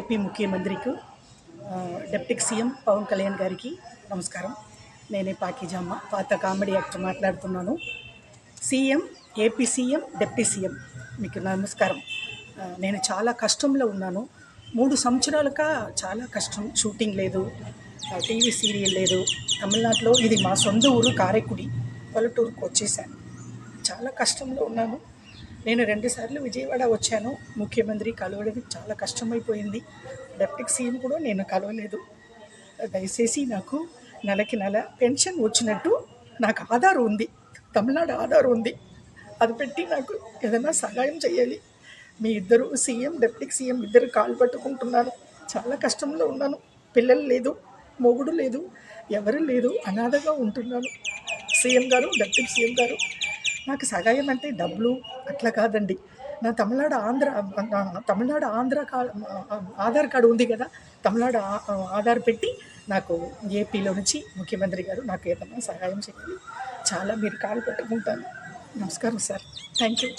AP ముఖ్యమంత్రికి deputy CM Pawan Kalyan గారికి నమస్కారం. నేనే పాకిజమ్మ, పాత కామెడీ యాక్టర్ మాట్లాడుతున్నాను. CM, AP CM, deputy CM మీకు నమస్కారం. నేను చాలా కష్టంలో ఉన్నాను. 3 సంవత్సరాలుగా చాలా కష్టం. షూటింగ్ లేదు, టీవీ సీరియల్ లేదు. తమిళనాడులో ఇది మా సొంత ఊరు కారైకుడి, పల్లెటూరుకు వచ్చేసాను. చాలా కష్టంలో ఉన్నాను. నేను 2 సార్లు విజయవాడ వచ్చాను. ముఖ్యమంత్రి కలవడానికి చాలా కష్టమైపోయింది. డిప్యూటీ సీఎం కూడా నేను కలవలేదు. దయచేసి నాకు నెలకి నెల పెన్షన్ వచ్చినట్టు నాకు ఆధార్ ఉంది, తమిళనాడు ఆధార్ ఉంది, అది పెట్టి నాకు ఏదైనా సహాయం చేయాలి. మీ ఇద్దరు సీఎం, డిప్యూటీ సీఎం ఇద్దరు కాలు పట్టుకుంటున్నాను. చాలా కష్టంలో ఉన్నాను. పిల్లలు లేదు, మొగుడు లేదు, ఎవరు లేదు, అనాథగా ఉంటున్నాను. సీఎం గారు, డిప్యూటీ సీఎం గారు, నాకు సహాయం అంటే డబ్బులు అట్లా కాదండి. నా తమిళనాడు ఆంధ్ర ఆధార్ కార్డు ఉంది కదా, తమిళనాడు ఆధార్ పెట్టి నాకు ఏపీలో నుంచి ముఖ్యమంత్రి గారు నాకు ఏదైనా సహాయం చేయాలి. చాలా మీరు కాలు పెట్టుకుంటాను. నమస్కారం సార్, థ్యాంక్ యూ.